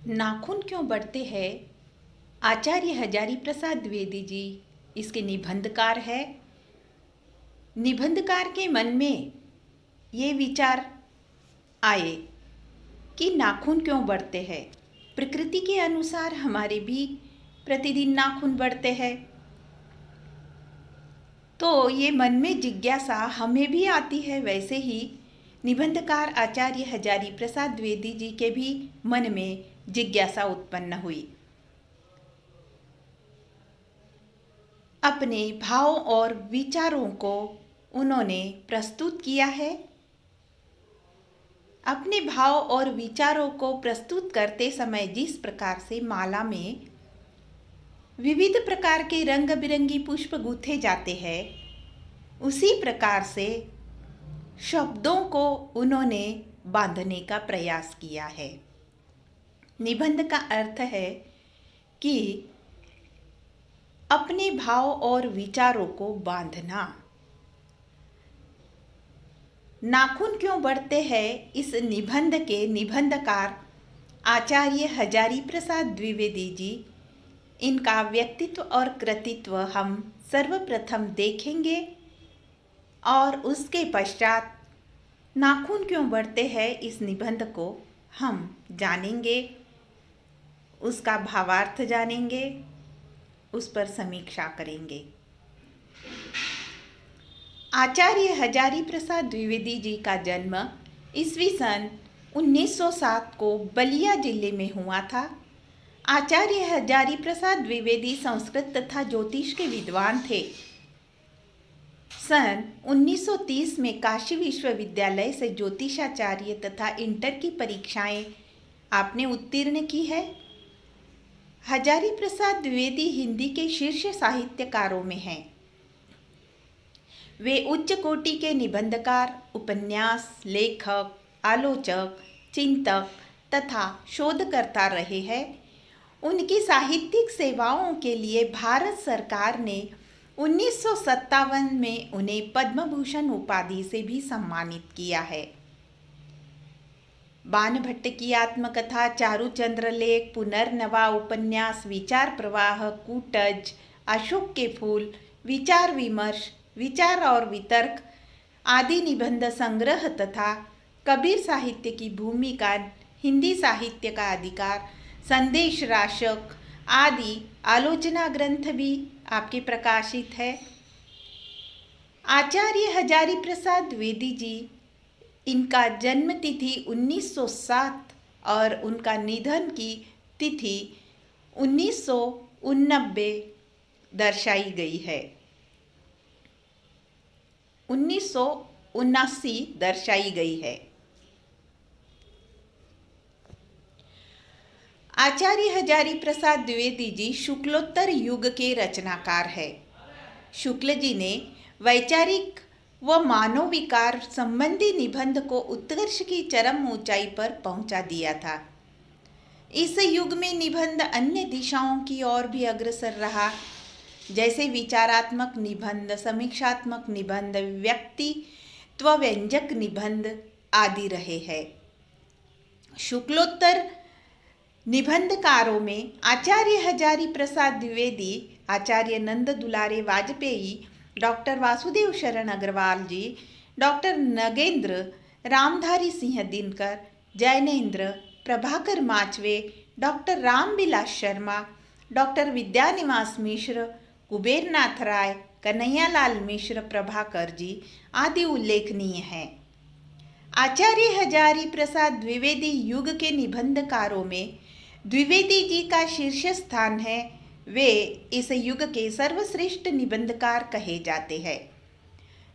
नाखून क्यों बढ़ते हैं? आचार्य हजारी प्रसाद द्विवेदी जी इसके निबंधकार है। निबंधकार के मन में ये विचार आए कि नाखून क्यों बढ़ते हैं। प्रकृति के अनुसार हमारे भी प्रतिदिन नाखून बढ़ते हैं, तो ये मन में जिज्ञासा हमें भी आती है। वैसे ही निबंधकार आचार्य हजारी प्रसाद द्विवेदी जी के भी मन में जिज्ञासा उत्पन्न हुई। अपने भाव और विचारों को उन्होंने प्रस्तुत किया है। अपने भाव और विचारों को प्रस्तुत करते समय जिस प्रकार से माला में विविध प्रकार के रंग बिरंगी पुष्प गूंथे जाते हैं, उसी प्रकार से शब्दों को उन्होंने बांधने का प्रयास किया है। निबंध का अर्थ है कि अपने भाव और विचारों को बांधना। नाखून क्यों बढ़ते हैं, इस निबंध के निबंधकार आचार्य हजारी प्रसाद द्विवेदी जी, इनका व्यक्तित्व और कृतित्व हम सर्वप्रथम देखेंगे और उसके पश्चात नाखून क्यों बढ़ते हैं इस निबंध को हम जानेंगे, उसका भावार्थ जानेंगे, उस पर समीक्षा करेंगे। आचार्य हजारी प्रसाद द्विवेदी जी का जन्म ईस्वी सन 1907 को बलिया जिले में हुआ था। आचार्य हजारी प्रसाद द्विवेदी संस्कृत तथा ज्योतिष के विद्वान थे। सन 1930 में काशी विश्वविद्यालय से ज्योतिषाचार्य तथा इंटर की परीक्षाएं आपने उत्तीर्ण की है। हजारी प्रसाद द्विवेदी हिंदी के शीर्ष साहित्यकारों में हैं। वे उच्च कोटि के निबंधकार, उपन्यास लेखक, आलोचक, चिंतक तथा शोधकर्ता रहे हैं। उनकी साहित्यिक सेवाओं के लिए भारत सरकार ने 1957 में उन्हें पद्म भूषण उपाधि से भी सम्मानित किया है। बाणभट्ट की आत्मकथा, चारुचंद्र लेख, पुनर्नवा उपन्यास, विचार प्रवाह, कूटज, अशोक के फूल, विचार विमर्श, विचार और वितर्क आदि निबंध संग्रह तथा कबीर साहित्य की भूमिका, हिंदी साहित्य का अधिकार, संदेश राशक आदि आलोचना ग्रंथ भी आपके प्रकाशित है। आचार्य हजारी प्रसाद द्विवेदी जी, इनका जन्म तिथि 1907 और उनका निधन की तिथि 1989 दर्शाई गई है। 1979 दर्शाई गई है। आचार्य हजारी प्रसाद द्विवेदी जी शुक्लोत्तर युग के रचनाकार है। शुक्ल जी ने वैचारिक व मानव विकार संबंधी निबंध को उत्कर्ष की चरम ऊंचाई पर पहुंचा दिया था। इस युग में निबंध अन्य दिशाओं की ओर भी अग्रसर रहा, जैसे विचारात्मक निबंध, समीक्षात्मक निबंध, व्यक्तित्व व्यंजक निबंध आदि रहे हैं। शुक्लोत्तर निबंधकारों में आचार्य हजारी प्रसाद द्विवेदी, आचार्य नंद दुलारे Vajpayee, doctor Vasudev Sharan Agrawal ji, doctor Nagendra, Ramdhari Singh Dinkar, Jainendra, Prabhakar Machwe, doctor Ramvilas Sharma, doctor Vidyaniwas Mishra, Kubernath Rai, Kanhaiyalal Mishra, Prabhakar ji आदि उल्लेखनीय हैं। आचार्य हजारी प्रसाद द्विवेदी युग के निबंधकारों में द्विवेदी जी का शीर्ष स्थान है। वे इस युग के सर्वश्रेष्ठ निबंधकार कहे जाते हैं।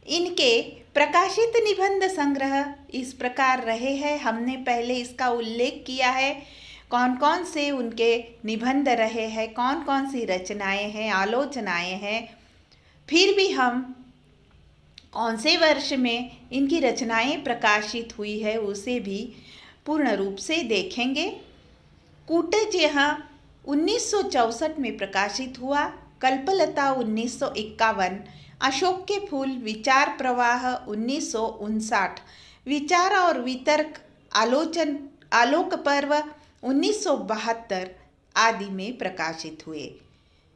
इनके प्रकाशित निबंध संग्रह इस प्रकार रहे हैं, हमने पहले इसका उल्लेख किया है। कौन कौन से उनके निबंध रहे हैं, कौन कौन सी रचनाएं हैं, आलोचनाएं हैं, फिर भी हम कौन से वर्ष में इनकी रचनाएं प्रकाशित हुई है उसे भी पूर्ण रूप से देखेंगे। कूटज यहाँ 1964 में प्रकाशित हुआ, कल्पलता 1951, अशोक के फूल, विचार प्रवाह 1959, विचार और वितर्क, आलोक पर्व 1972 आदि में प्रकाशित हुए।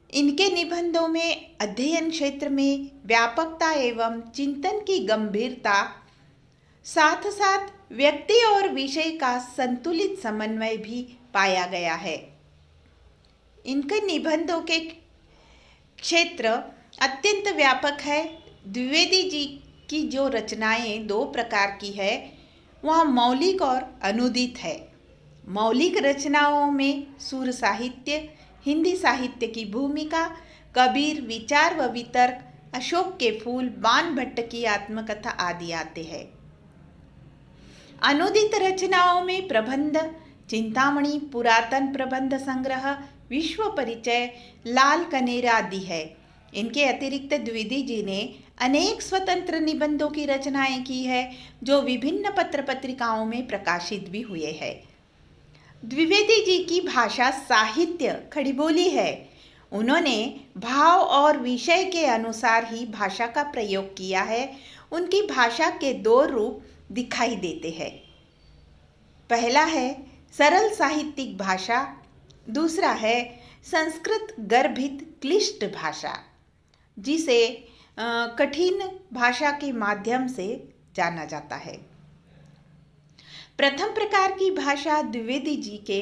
इनके निबंधों में अध्ययन क्षेत्र में व्यापकता एवं चिंतन की गंभीरता, साथ साथ व्यक्ति और विषय का संतुलित समन्वय भी पाया गया है। इनके निबंधों के क्षेत्र अत्यंत व्यापक है। द्विवेदी जी की जो रचनाएं दो प्रकार की है, वह मौलिक और अनुदित है। मौलिक रचनाओं में सुर साहित्य, हिंदी साहित्य की भूमिका, कबीर, विचार व वितर्क, अशोक के फूल, बाण भट्ट की आत्मकथा आदि आते हैं। अनुदित रचनाओं में प्रबंध, चिंतामणि, पुरातन प्रबंध संग्रह, विश्व परिचय, लाल कनेरा आदि है। इनके अतिरिक्त द्विवेदी जी ने अनेक स्वतंत्र निबंधों की रचनाएं की है, जो विभिन्न पत्र पत्रिकाओं में प्रकाशित भी हुए हैं। द्विवेदी जी की भाषा साहित्य खड़ी बोली है। उन्होंने भाव और विषय के अनुसार ही भाषा का प्रयोग किया है। उनकी भाषा के दो रूप दिखाई देते हैं। पहला है सरल साहित्यिक भाषा, दूसरा है संस्कृत गर्भित क्लिष्ट भाषा, जिसे कठिन भाषा के माध्यम से जाना जाता है। प्रथम प्रकार की भाषा द्विवेदी जी के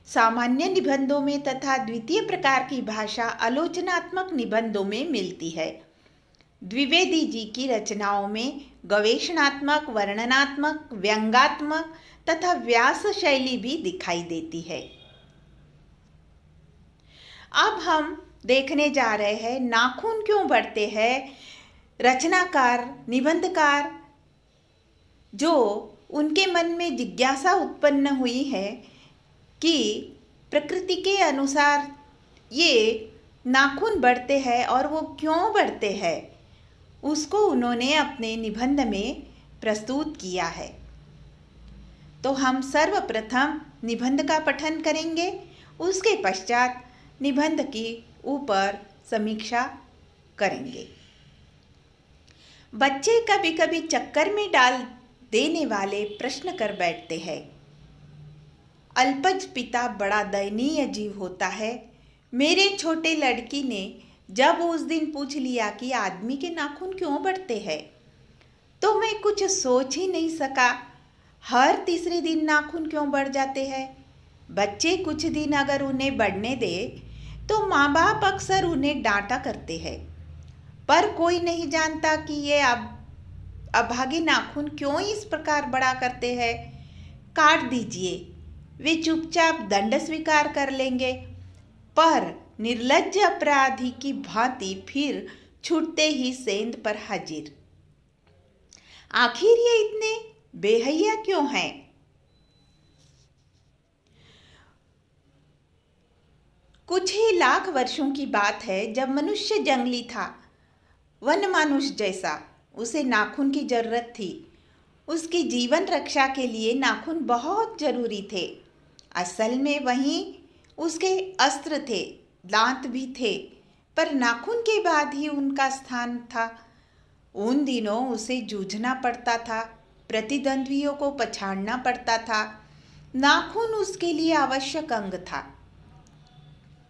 सामान्य निबंधों में तथा द्वितीय प्रकार की भाषा आलोचनात्मक निबंधों में मिलती है। द्विवेदी जी की रचनाओं में गवेषणात्मक, वर्णनात्मक, व्यंग्यात्मक तथा व्यास शैली भी दिखाई देती है। अब हम देखने जा रहे हैं नाखून क्यों बढ़ते हैं। रचनाकार, निबंधकार जो उनके मन में जिज्ञासा उत्पन्न हुई है कि प्रकृति के अनुसार ये नाखून बढ़ते हैं और वो क्यों बढ़ते हैं, उसको उन्होंने अपने निबंध में प्रस्तुत किया है। तो हम सर्वप्रथम निबंध का पठन करेंगे, उसके पश्चात निबंध की ऊपर समीक्षा करेंगे। बच्चे कभी कभी चक्कर में डाल देने वाले प्रश्न कर बैठते हैं। अल्पज पिता बड़ा दयनीय जीव होता है। मेरे छोटे लड़की ने जब उस दिन पूछ लिया कि आदमी के नाखून क्यों बढ़ते हैं, तो मैं कुछ सोच ही नहीं सका। हर तीसरे दिन नाखून क्यों बढ़ जाते हैं। बच्चे कुछ दिन अगर उन्हें बढ़ने दे तो माँ बाप अक्सर उन्हें डांटा करते हैं, पर कोई नहीं जानता कि ये अभागे नाखून क्यों इस प्रकार बड़ा करते हैं। काट दीजिए, वे चुपचाप दंड स्वीकार कर लेंगे, पर निर्लज्ज अपराधी की भांति फिर छूटते ही सेंध पर हाजिर। आखिर ये इतने बेहया क्यों हैं? कुछ ही लाख वर्षों की बात है, जब मनुष्य जंगली था, वन मानुष जैसा। उसे नाखून की जरूरत थी। उसकी जीवन रक्षा के लिए नाखून बहुत जरूरी थे। असल में वहीं उसके अस्त्र थे, दांत भी थे, पर नाखून के बाद ही उनका स्थान था। उन दिनों उसे जूझना पड़ता था, प्रतिद्वंद्वियों को पछाड़ना पड़ता था। नाखून उसके लिए आवश्यक अंग था।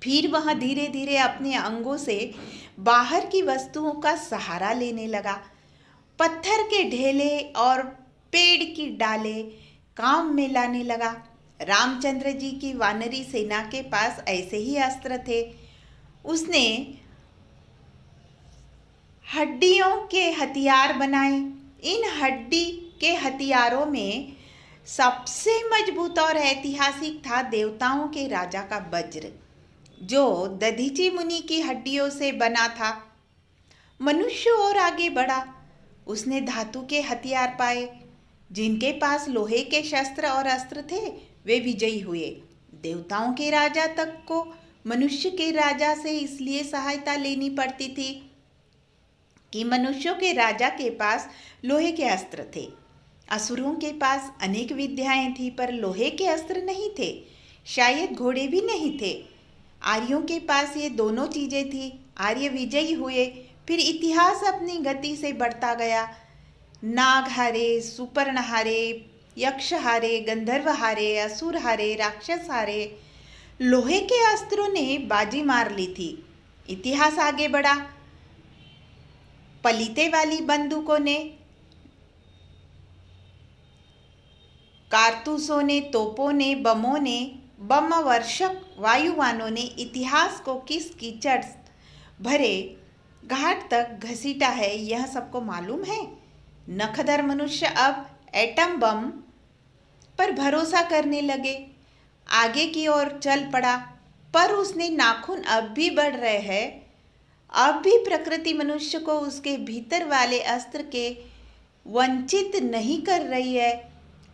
फिर वह धीरे धीरे अपने अंगों से बाहर की वस्तुओं का सहारा लेने लगा। पत्थर के ढेले और पेड़ की डालें काम में लाने लगा। रामचंद्र जी की वानरी सेना के पास ऐसे ही अस्त्र थे। उसने हड्डियों के हथियार बनाए। इन हड्डी के हथियारों में सबसे मजबूत और ऐतिहासिक था देवताओं के राजा का वज्र, जो दधीची मुनि की हड्डियों से बना था। मनुष्य और आगे बढ़ा। उसने धातु के हथियार पाए। जिनके पास लोहे के शस्त्र और अस्त्र थे, वे विजयी हुए। देवताओं के राजा तक को मनुष्य के राजा से इसलिए सहायता लेनी पड़ती थी कि मनुष्यों के राजा के पास लोहे के अस्त्र थे। असुरों के पास अनेक विद्याएं थी, पर लोहे के अस्त्र नहीं थे। शायद घोड़े भी नहीं थे। आर्यों के पास ये दोनों चीजें थी। आर्य विजयी हुए। फिर इतिहास अपनी गति से बढ़ता गया। नाग हारे, सुपर्ण हारे, यक्ष हारे, गंधर्व हारे, असुर हारे, राक्षस हारे। लोहे के अस्त्रों ने बाजी मार ली थी। इतिहास आगे बढ़ा। पलीते वाली बंदूकों ने, कारतूसों ने, तोपों ने, बमों ने, बम वर्षक वायुवानों ने इतिहास को किस कीचड़ भरे घाट तक घसीटा है, यह सबको मालूम है। नखदर मनुष्य अब एटम बम पर भरोसा करने लगे। आगे की ओर चल पड़ा, पर उसने नाखून अब भी बढ़ रहे हैं। अब भी प्रकृति मनुष्य को उसके भीतर वाले अस्त्र के वंचित नहीं कर रही है।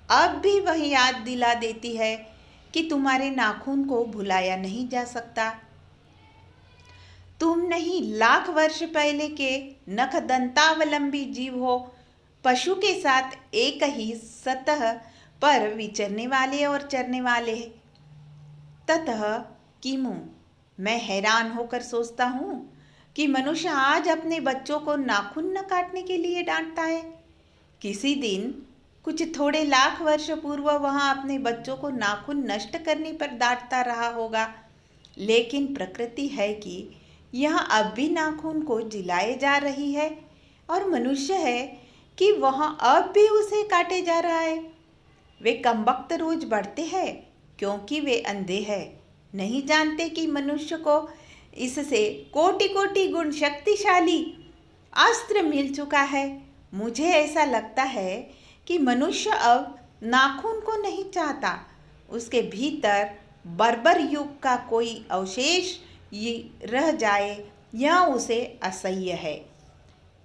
अब भी वह याद दिला देती है कि तुम्हारे नाखून को भुलाया नहीं जा सकता। तुम नहीं, लाख वर्ष पहले के नखदंतावलंबी जीव हो, पशु के साथ एक ही सतह पर विचरने वाले और चरने वाले। ततः किमु मैं हैरान होकर सोचता हूँ कि मनुष्य आज अपने बच्चों को नाखून न काटने के लिए डांटता है। किसी दिन कुछ थोड़े लाख वर्ष पूर्व वहाँ अपने बच्चों को नाखून नष्ट करने पर डांटता रहा होगा। लेकिन प्रकृति है कि यह अब भी नाखून को जिलाए जा रही है, और मनुष्य है कि वह अब भी उसे काटे जा रहा है। वे कमबख्त रोज बढ़ते हैं क्योंकि वे अंधे हैं, नहीं जानते कि मनुष्य को इससे कोटि कोटि गुण शक्तिशाली अस्त्र मिल चुका है। मुझे ऐसा लगता है कि मनुष्य अब नाखून को नहीं चाहता। उसके भीतर बर्बर युग का कोई अवशेष रह जाए, यह उसे असह्य है।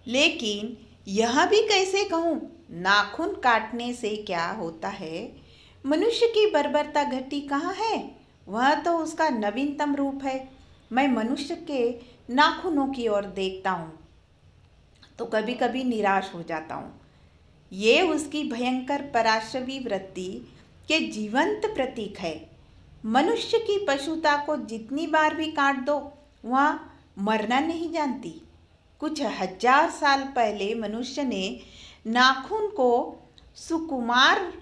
लेकिन यह भी कैसे कहूँ, नाखून काटने से क्या होता है? मनुष्य की बर्बरता घटी कहाँ है? वह तो उसका नवीनतम रूप है। मैं मनुष्य के नाखूनों की ओर देखता हूँ तो कभी कभी निराश हो जाता हूँ। ये उसकी भयंकर पराशवी वृत्ति के जीवंत प्रतीक है। मनुष्य की पशुता को जितनी बार भी काट दो, वह मरना नहीं जानती। कुछ हजार साल पहले मनुष्य ने नाखून को सुकुमार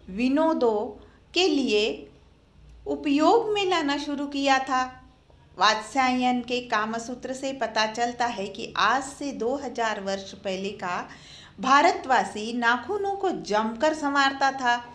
विनोदों के लिए उपयोग में लाना शुरू किया था। वात्स्यायन के कामसूत्र से पता चलता है कि आज से 2000 वर्ष पहले का भारतवासी नाखूनों को जमकर संवारता था।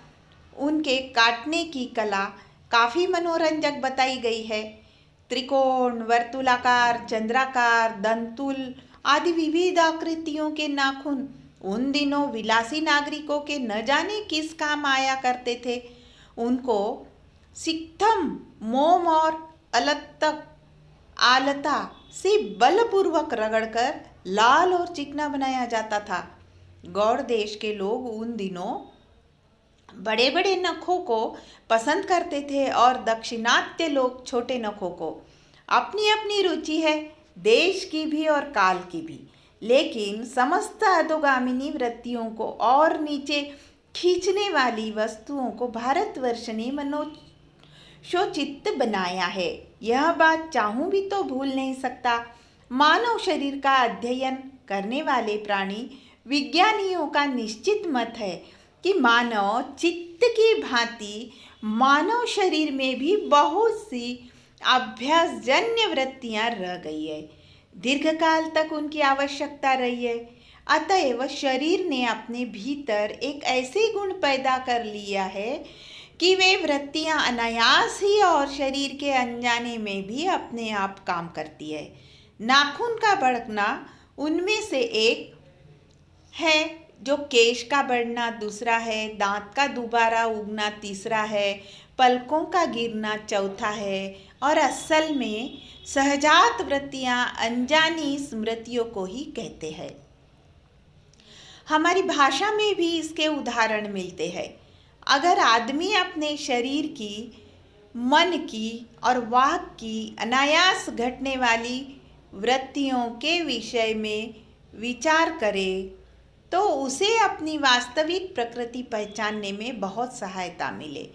उनके काटने की कला काफ़ी मनोरंजक बताई गई है। त्रिकोण, वर्तुलाकार, चंद्राकार, दंतुल आदि विविध आकृतियों के नाखून उन दिनों विलासी नागरिकों के न जाने किस काम आया करते थे। उनको सिक्थम, मोम और आलता से बलपूर्वक रगड़कर लाल और चिकना बनाया जाता था। गौड़ देश के लोग उन दिनों बड़े बड़े नखों को पसंद करते थे और दक्षिणात्य लोग छोटे नखों को। अपनी अपनी रुचि है, देश की भी और काल की भी। लेकिन समस्त अधोगामिनी वृत्तियों को और नीचे खींचने वाली वस्तुओं को भारतवर्ष ने मनोशोचित बनाया है। यह बात चाहूँ भी तो भूल नहीं सकता। मानव शरीर का अध्ययन करने वाले प्राणी विज्ञानियों का निश्चित मत है कि मानव चित्त की भांति मानव शरीर में भी बहुत सी अभ्यासजन्य वृत्तियां रह गई है। दीर्घकाल तक उनकी आवश्यकता रही है। अतएव शरीर ने अपने भीतर एक ऐसे गुण पैदा कर लिया है कि वे वृत्तियां अनायास ही और शरीर के अनजाने में भी अपने आप काम करती है। नाखून का बढ़ना उनमें से एक है, जो केश का बढ़ना दूसरा है, दांत का दोबारा उगना तीसरा है, पलकों का गिरना चौथा है, और असल में सहजात वृत्तियां अनजानी स्मृतियों को ही कहते हैं। हमारी भाषा में भी इसके उदाहरण मिलते हैं। अगर आदमी अपने शरीर की, मन की और वाक की अनायास घटने वाली वृत्तियों के विषय में विचार करे तो उसे अपनी वास्तविक प्रकृति पहचानने में बहुत सहायता मिले।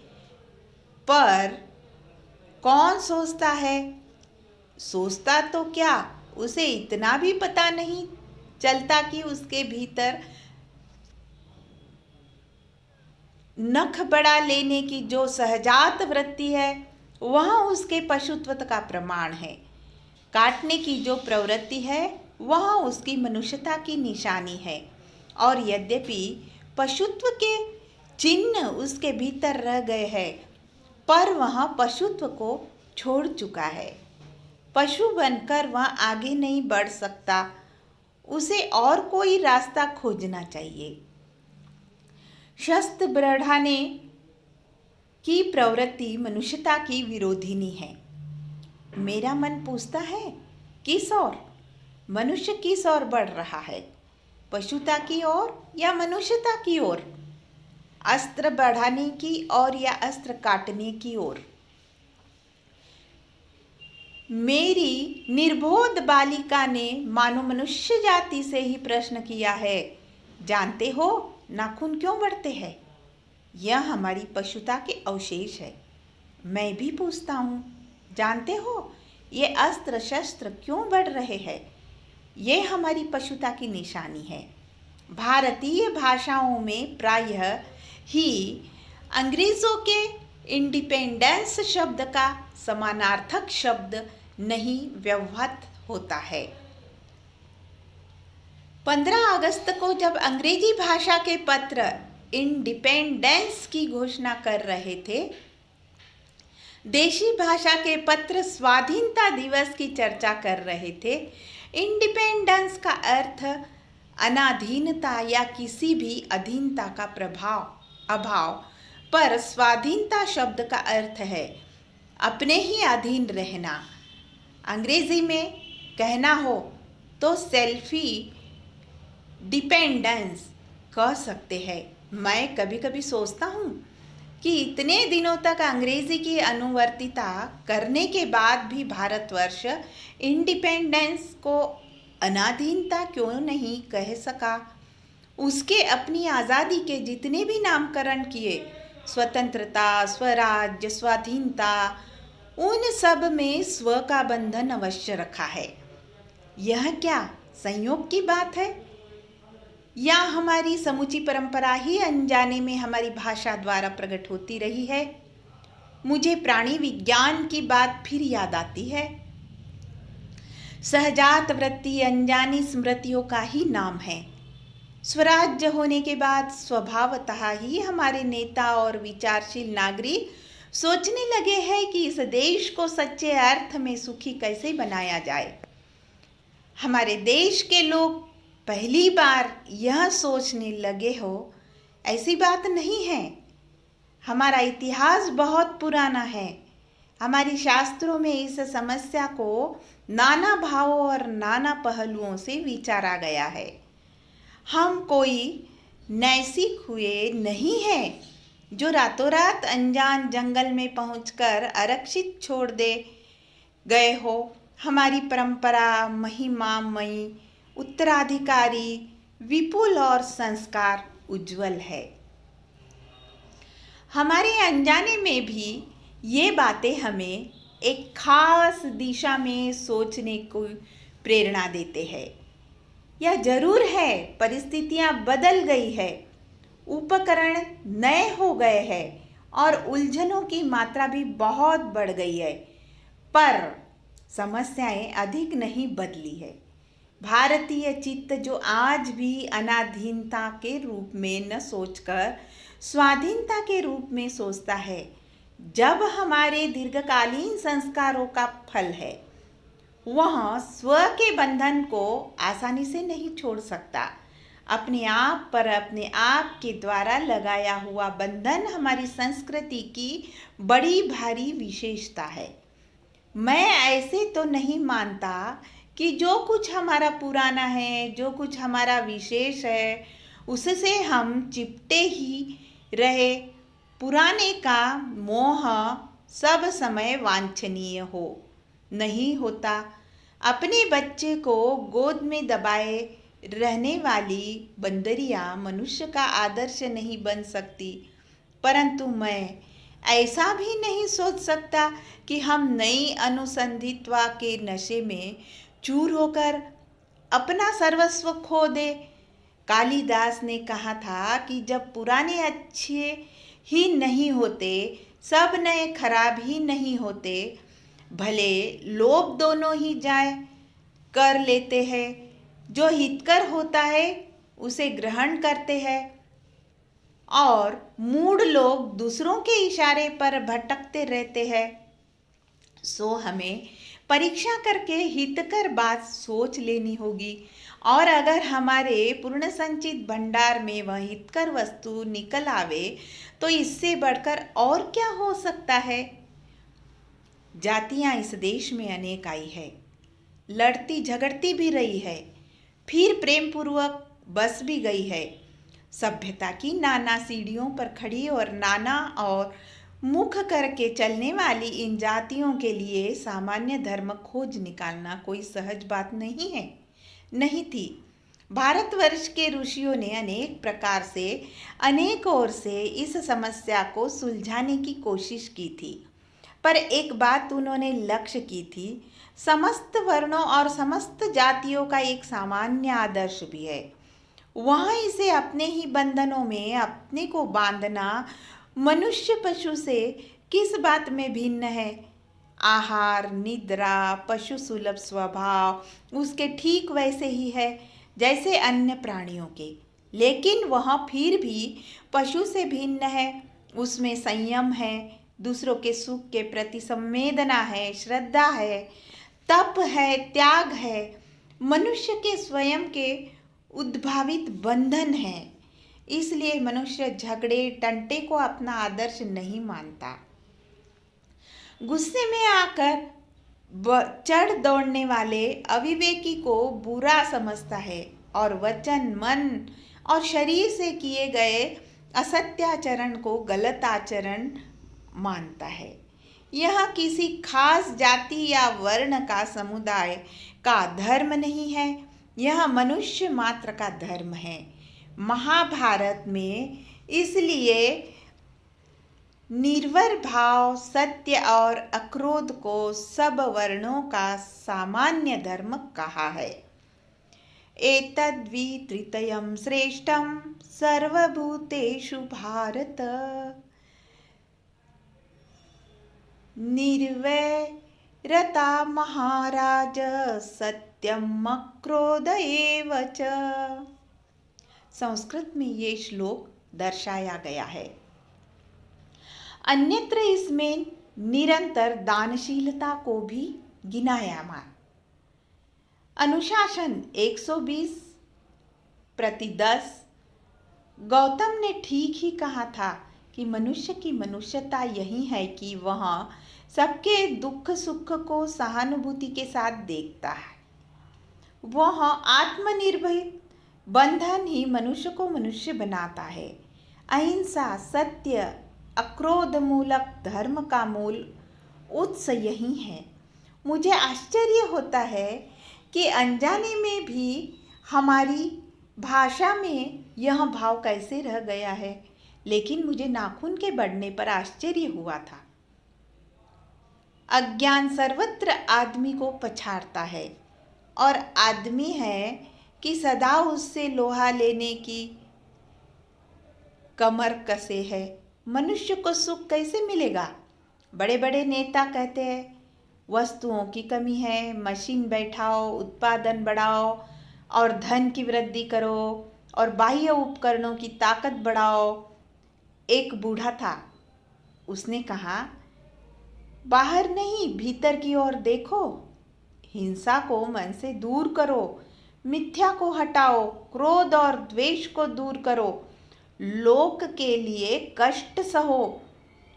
पर कौन सोचता है? सोचता तो क्या, उसे इतना भी पता नहीं चलता कि उसके भीतर नख बड़ा लेने की जो सहजात वृत्ति है वह उसके पशुत्व का प्रमाण है। काटने की जो प्रवृत्ति है वह उसकी मनुष्यता की निशानी है। और यद्यपि पशुत्व के चिन्ह उसके भीतर रह गए हैं, पर वह पशुत्व को छोड़ चुका है। पशु बनकर वह आगे नहीं बढ़ सकता, उसे और कोई रास्ता खोजना चाहिए। शस्त्र बढ़ाने की प्रवृत्ति मनुष्यता की विरोधिनी है। मेरा मन पूछता है, किस ओर मनुष्य किस ओर बढ़ रहा है, पशुता की ओर या मनुष्यता की ओर, अस्त्र बढ़ाने की ओर या अस्त्र काटने की ओर? मेरी निर्बोध बालिका ने मानो मनुष्य जाति से ही प्रश्न किया है, जानते हो नाखून क्यों बढ़ते हैं? यह हमारी पशुता के अवशेष है। मैं भी पूछता हूँ, जानते हो ये अस्त्र शस्त्र क्यों बढ़ रहे हैं? ये हमारी पशुता की निशानी है। भारतीय भाषाओं में प्रायः ही अंग्रेज़ों के इंडिपेंडेंस शब्द का समानार्थक शब्द नहीं व्यवहृत होता है। 15 अगस्त को जब अंग्रेजी भाषा के पत्र इंडिपेंडेंस की घोषणा कर रहे थे, देशी भाषा के पत्र स्वाधीनता दिवस की चर्चा कर रहे थे। इंडिपेंडेंस का अर्थ अनाधीनता या किसी भी अधीनता का अभाव, पर स्वाधीनता शब्द का अर्थ है अपने ही अधीन रहना। अंग्रेजी में कहना हो तो सेल्फी डिपेंडेंस कह सकते हैं। मैं कभी कभी सोचता हूँ कि इतने दिनों तक अंग्रेजी की अनुवर्तिता करने के बाद भी भारतवर्ष इंडिपेंडेंस को अनाधीनता क्यों नहीं कह सका। उसके अपनी आज़ादी के जितने भी नामकरण किए, स्वतंत्रता, स्वराज्य, स्वाधीनता, उन सब में स्व का बंधन अवश्य रखा है। यह क्या संयोग की बात है या हमारी समूची परंपरा ही अनजाने में हमारी भाषा द्वारा प्रकट होती रही है? मुझे प्राणी विज्ञान की बात फिर याद आती है। सहजात वृत्ति अनजानी स्मृतियों का ही नाम है। स्वराज्य होने के बाद स्वभावतः ही हमारे नेता और विचारशील नागरिक सोचने लगे हैं कि इस देश को सच्चे अर्थ में सुखी कैसे बनाया जाए। हमारे देश के लोग पहली बार यह सोचने लगे हो, ऐसी बात नहीं है। हमारा इतिहास बहुत पुराना है। हमारी शास्त्रों में इस समस्या को नाना भावों और नाना पहलुओं से विचारा गया है। हम कोई नैसिक हुए नहीं हैं जो रातों रात अनजान जंगल में पहुंचकर आरक्षित छोड़ दे गए हो। हमारी परंपरा महिमामयी, उत्तराधिकारी, विपुल और संस्कार उज्जवल है। हमारे अनजाने में भी ये बातें हमें एक खास दिशा में सोचने को प्रेरणा देते हैं। यह जरूर है परिस्थितियां बदल गई है, उपकरण नए हो गए हैं और उलझनों की मात्रा भी बहुत बढ़ गई है, पर समस्याएं अधिक नहीं बदली है। भारतीय चित्त जो आज भी अनाधीनता के रूप में न सोचकर स्वाधीनता के रूप में सोचता है, जब हमारे दीर्घकालीन संस्कारों का फल है, वह स्व के बंधन को आसानी से नहीं छोड़ सकता। अपने आप पर अपने आप के द्वारा लगाया हुआ बंधन हमारी संस्कृति की बड़ी भारी विशेषता है। मैं ऐसे तो नहीं मानता कि जो कुछ हमारा पुराना है, जो कुछ हमारा विशेष है, उससे हम चिपटे ही रहे। पुराने का मोह सब समय वांछनीय हो नहीं होता। अपने बच्चे को गोद में दबाए रहने वाली बंदरिया मनुष्य का आदर्श नहीं बन सकती, परंतु मैं ऐसा भी नहीं सोच सकता कि हम नई अनुसंधित्वा के नशे में चूर होकर अपना सर्वस्व खो दे। कालिदास ने कहा था कि जब पुराने अच्छे ही नहीं होते, सब नए खराब ही नहीं होते, भले लोभ दोनों ही जाए कर लेते हैं। जो हितकर होता है उसे ग्रहण करते हैं और मूढ़ लोग दूसरों के इशारे पर भटकते रहते हैं। सो हमें परीक्षा करके हितकर बात सोच लेनी होगी, और अगर हमारे पूर्ण संचित भंडार में वह हितकर वस्तु निकल आवे तो इससे बढ़कर और क्या हो सकता है। जातियां इस देश में अनेक आई है, लड़ती झगड़ती भी रही है, फिर प्रेम पूर्वक बस भी गई है। सभ्यता की नाना सीढ़ियों पर खड़ी और नाना और मुख करके चलने वाली इन जातियों के लिए सामान्य धर्म खोज निकालना कोई सहज बात नहीं है, नहीं थी। भारतवर्ष के ऋषियों ने अनेक प्रकार से, अनेक ओर से इस समस्या को सुलझाने की कोशिश की थी, पर एक बात उन्होंने लक्ष्य की थी, समस्त वर्णों और समस्त जातियों का एक सामान्य आदर्श भी है। वहाँ इसे अपने ही बंधनों में अपने को बांधना मनुष्य पशु से किस बात में भिन्न है। आहार, निद्रा, पशु सुलभ स्वभाव उसके ठीक वैसे ही है जैसे अन्य प्राणियों के, लेकिन वह फिर भी पशु से भिन्न है। उसमें संयम है, दूसरों के सुख के प्रति संवेदना है, श्रद्धा है, तप है, त्याग है। मनुष्य के स्वयं के उद्भावित बंधन है, इसलिए मनुष्य झगड़े टंटे को अपना आदर्श नहीं मानता। गुस्से में आकर चढ़ दौड़ने वाले अविवेकी को बुरा समझता है और वचन, मन और शरीर से किए गए असत्याचरण को गलत आचरण मानता है। यह किसी खास जाति या वर्ण का, समुदाय का धर्म नहीं है, यह मनुष्य मात्र का धर्म है। महाभारत में इसलिए निर्भर भाव, सत्य और अक्रोध को सब वर्णों का सामान्य धर्म कहा है। एतद्वि तृतीयं श्रेष्ठं सर्वभूतेषु भारत, निर्वैरता महाराज सत्यम अक्रोध एव च। संस्कृत में ये श्लोक दर्शाया गया है। अन्यत्र इसमें निरंतर दानशीलता को भी गिनाया मान। अनुशासन 120/10। गौतम ने ठीक ही कहा था कि मनुष्य की मनुष्यता यही है कि वह सबके दुख सुख को सहानुभूति के साथ देखता है। वह आत्मनिर्भर बंधन ही मनुष्य को मनुष्य बनाता है। अहिंसा, सत्य, अक्रोध मूलक धर्म का मूल उत्स यही है। मुझे आश्चर्य होता है कि अनजाने में भी हमारी भाषा में यह भाव कैसे रह गया है, लेकिन मुझे नाखून के बढ़ने पर आश्चर्य हुआ था। अज्ञान सर्वत्र आदमी को पछाड़ता है और आदमी है कि सदा उससे लोहा लेने की कमर कसे है। मनुष्य को सुख कैसे मिलेगा? बड़े बड़े नेता कहते हैं वस्तुओं की कमी है, मशीन बैठाओ, उत्पादन बढ़ाओ और धन की वृद्धि करो और बाह्य उपकरणों की ताकत बढ़ाओ। एक बूढ़ा था, उसने कहा बाहर नहीं भीतर की ओर देखो, हिंसा को मन से दूर करो, मिथ्या को हटाओ, क्रोध और द्वेष को दूर करो, लोक के लिए कष्ट सहो,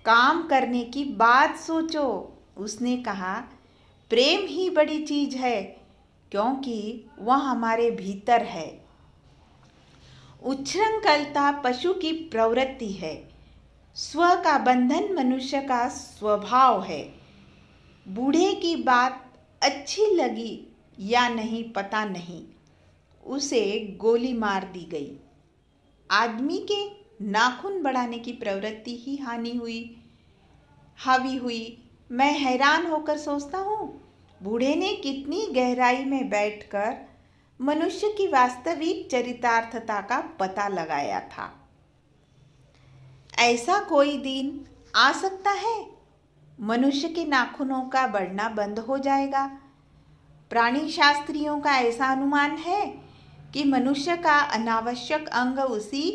काम करने की बात सोचो। उसने कहा प्रेम ही बड़ी चीज है क्योंकि वह हमारे भीतर है। उच्छृंखलता पशु की प्रवृत्ति है, स्व का बंधन मनुष्य का स्वभाव है। बूढ़े की बात अच्छी लगी या नहीं पता नहीं, उसे गोली मार दी गई। आदमी के नाखून बढ़ाने की प्रवृत्ति ही हावी हुई। मैं हैरान होकर सोचता हूँ बूढ़े ने कितनी गहराई में बैठकर मनुष्य की वास्तविक चरितार्थता का पता लगाया था। ऐसा कोई दिन आ सकता है मनुष्य के नाखूनों का बढ़ना बंद हो जाएगा। प्राणी शास्त्रियों का ऐसा अनुमान है कि मनुष्य का अनावश्यक अंग उसी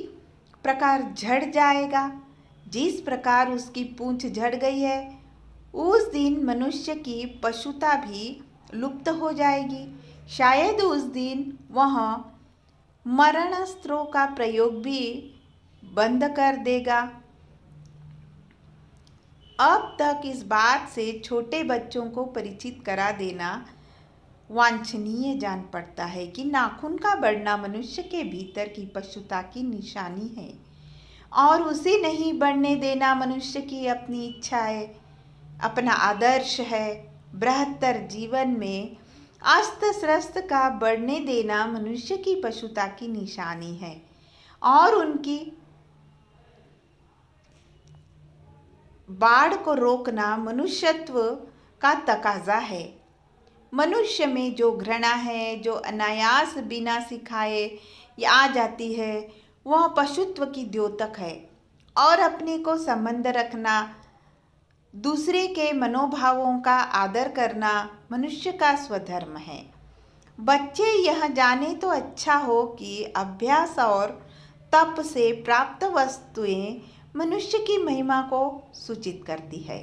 प्रकार झड़ जाएगा जिस प्रकार उसकी पूंछ झड़ गई है। उस दिन मनुष्य की पशुता भी लुप्त हो जाएगी। शायद उस दिन वह मरणास्त्रों का प्रयोग भी बंद कर देगा। अब तक इस बात से छोटे बच्चों को परिचित करा देना वांछनीय जान पड़ता है कि नाखून का बढ़ना मनुष्य के भीतर की पशुता की निशानी है और उसे नहीं बढ़ने देना मनुष्य की अपनी इच्छा है, अपना आदर्श है। बृहत्तर जीवन में अस्त शस्त्र का बढ़ने देना मनुष्य की पशुता की निशानी है और उनकी बाढ़ को रोकना मनुष्यत्व का तकाजा है। मनुष्य में जो घृणा है, जो अनायास बिना सिखाए आ जाती है, वह पशुत्व की द्योतक है और अपने को संबंध रखना, दूसरे के मनोभावों का आदर करना मनुष्य का स्वधर्म है। बच्चे यह जाने तो अच्छा हो कि अभ्यास और तप से प्राप्त वस्तुएं मनुष्य की महिमा को सूचित करती है।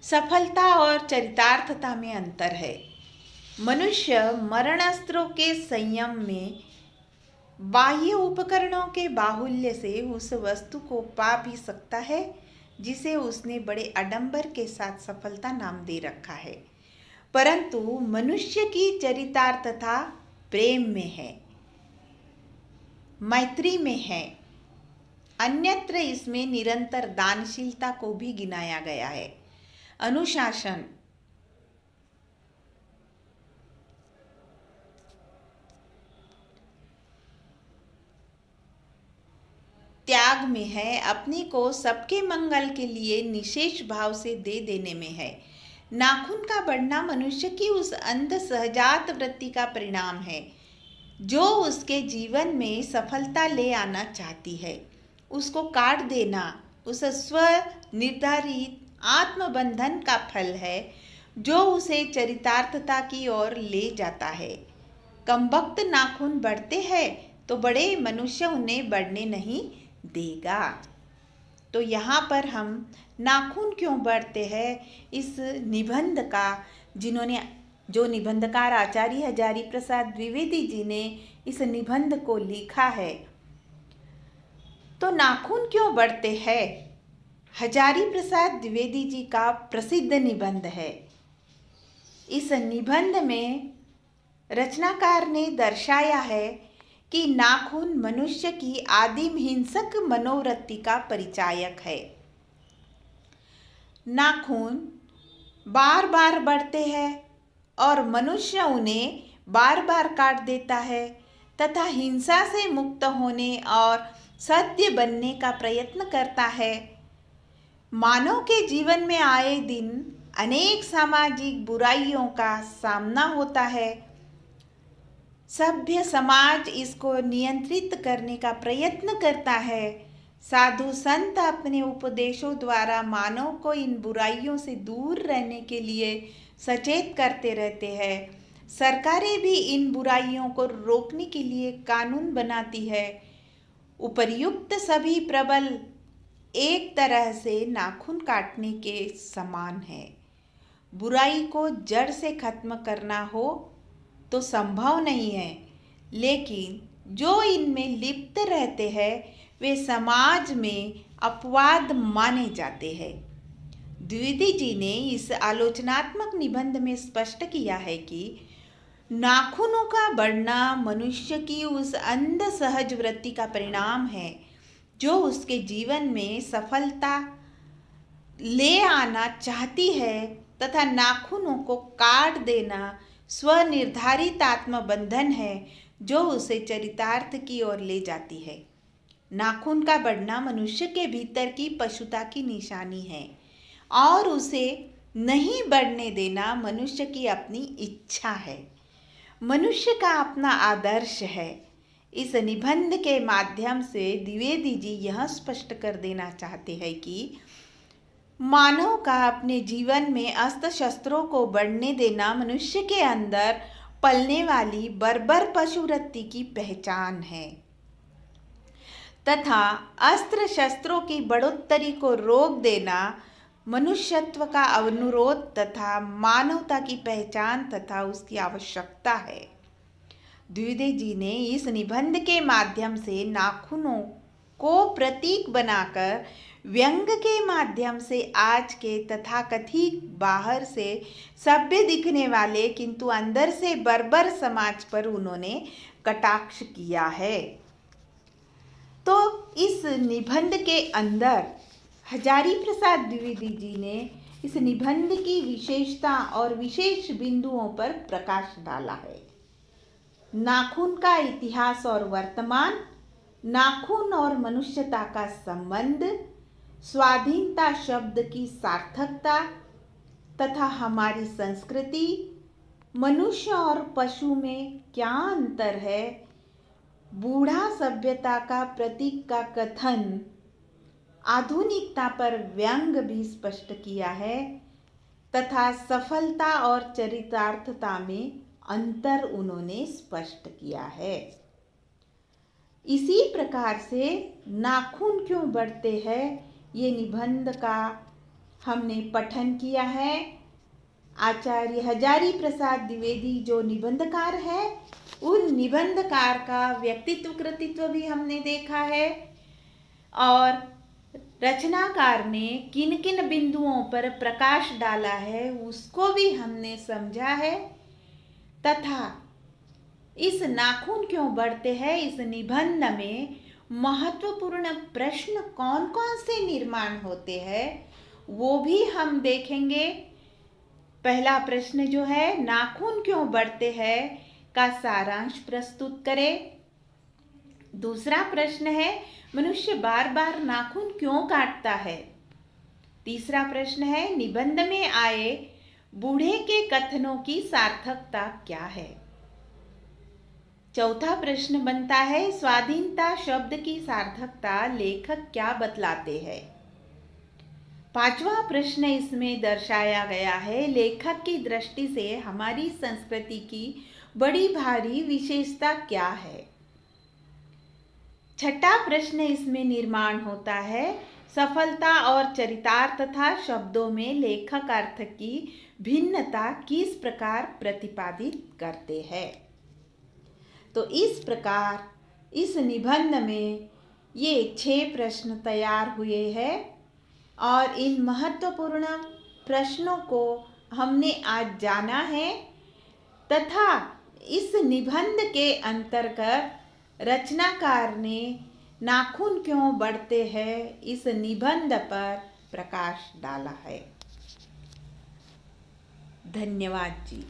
सफलता और चरितार्थता में अंतर है। मनुष्य मरणास्त्रों के संयम में बाह्य उपकरणों के बाहुल्य से उस वस्तु को पा भी सकता है जिसे उसने बड़े आडंबर के साथ सफलता नाम दे रखा है, परंतु मनुष्य की चरितार्थता प्रेम में है, मैत्री में है। अन्यत्र इसमें निरंतर दानशीलता को भी गिनाया गया है। अनुशासन, त्याग में है, अपने को सबके मंगल के लिए निशेष भाव से दे देने में है। नाखून का बढ़ना मनुष्य की उस अंध सहजात वृत्ति का परिणाम है जो उसके जीवन में सफलता ले आना चाहती है। उसको काट देना उस स्व निर्धारित आत्मबंधन का फल है जो उसे चरितार्थता की ओर ले जाता है। कमबख्त नाखून बढ़ते हैं तो बड़े मनुष्य उन्हें बढ़ने नहीं देगा। तो यहाँ पर हम नाखून क्यों बढ़ते हैं इस निबंध का जो निबंधकार आचार्य हजारी प्रसाद द्विवेदी जी ने इस निबंध को लिखा है। तो नाखून क्यों बढ़ते हैं हजारी प्रसाद द्विवेदी जी का प्रसिद्ध निबंध है। इस निबंध में रचनाकार ने दर्शाया है कि नाखून मनुष्य की आदिम हिंसक मनोवृत्ति का परिचायक है। नाखून बार बार बढ़ते हैं और मनुष्य उन्हें बार बार काट देता है तथा हिंसा से मुक्त होने और सत्य बनने का प्रयत्न करता है। मानव के जीवन में आए दिन अनेक सामाजिक बुराइयों का सामना होता है। सभ्य समाज इसको नियंत्रित करने का प्रयत्न करता है। साधु संत अपने उपदेशों द्वारा मानव को इन बुराइयों से दूर रहने के लिए सचेत करते रहते हैं। सरकारें भी इन बुराइयों को रोकने के लिए कानून बनाती है। उपर्युक्त सभी प्रबल एक तरह से नाखून काटने के समान है। बुराई को जड़ से खत्म करना हो तो संभव नहीं है, लेकिन जो इनमें लिप्त रहते हैं वे समाज में अपवाद माने जाते हैं। द्विवेदी जी ने इस आलोचनात्मक निबंध में स्पष्ट किया है कि नाखूनों का बढ़ना मनुष्य की उस अंध सहज वृत्ति का परिणाम है जो उसके जीवन में सफलता ले आना चाहती है तथा नाखूनों को काट देना स्वनिर्धारित आत्मबंधन है जो उसे चरितार्थ की ओर ले जाती है। नाखून का बढ़ना मनुष्य के भीतर की पशुता की निशानी है और उसे नहीं बढ़ने देना मनुष्य की अपनी इच्छा है। मनुष्य का अपना आदर्श है। इस निबंध के माध्यम से द्विवेदी जी यह स्पष्ट कर देना चाहते हैं कि मानव का अपने जीवन में अस्त्र शस्त्रों को बढ़ने देना मनुष्य के अंदर पलने वाली बर्बर पशुवृत्ति की पहचान है तथा अस्त्र शस्त्रों की बढ़ोत्तरी को रोक देना मनुष्यत्व का अनुरोध तथा मानवता की पहचान तथा उसकी आवश्यकता है। द्विवेदी जी ने इस निबंध के माध्यम से नाखूनों को प्रतीक बनाकर व्यंग के माध्यम से आज के तथाकथित बाहर से सभ्य दिखने वाले किंतु अंदर से बर्बर समाज पर उन्होंने कटाक्ष किया है। तो इस निबंध के अंदर हजारी प्रसाद द्विवेदी जी ने इस निबंध की विशेषता और विशेष बिंदुओं पर प्रकाश डाला है। नाखून का इतिहास और वर्तमान, नाखून और मनुष्यता का संबंध, स्वाधीनता शब्द की सार्थकता तथा हमारी संस्कृति, मनुष्य और पशु में क्या अंतर है, बूढ़ा सभ्यता का प्रतीक का कथन, आधुनिकता पर व्यंग भी स्पष्ट किया है तथा सफलता और चरितार्थता में अंतर उन्होंने स्पष्ट किया है। इसी प्रकार से नाखून क्यों बढ़ते हैं ये निबंध का हमने पठन किया है। आचार्य हजारी प्रसाद द्विवेदी जो निबंधकार है उन निबंधकार का व्यक्तित्व कृतित्व भी हमने देखा है और रचनाकार ने किन किन बिंदुओं पर प्रकाश डाला है उसको भी हमने समझा है तथा इस नाखून क्यों बढ़ते हैं इस निबंध में महत्वपूर्ण प्रश्न कौन कौन से निर्माण होते हैं वो भी हम देखेंगे। पहला प्रश्न जो है नाखून क्यों बढ़ते हैं का सारांश प्रस्तुत करें। दूसरा प्रश्न है मनुष्य बार बार नाखून क्यों काटता है। तीसरा प्रश्न है निबंध में आए बूढ़े के कथनों की सार्थकता क्या है। चौथा प्रश्न बनता है स्वाधीनता शब्द की सार्थकता लेखक क्या बतलाते हैं। पांचवा प्रश्न इसमें दर्शाया गया है लेखक की दृष्टि से हमारी संस्कृति की बड़ी भारी विशेषता क्या है। छठा प्रश्न इसमें निर्माण होता है सफलता और चरितार्थ तथा शब्दों में लेखक अर्थ की भिन्नता किस प्रकार प्रतिपादित करते हैं। तो इस प्रकार इस निबंध में ये 6 प्रश्न तैयार हुए हैं और इन महत्वपूर्ण प्रश्नों को हमने आज जाना है तथा इस निबंध के अंतर्गत रचनाकार ने नाखून क्यों बढ़ते हैं इस निबंध पर प्रकाश डाला है। धन्यवाद जी।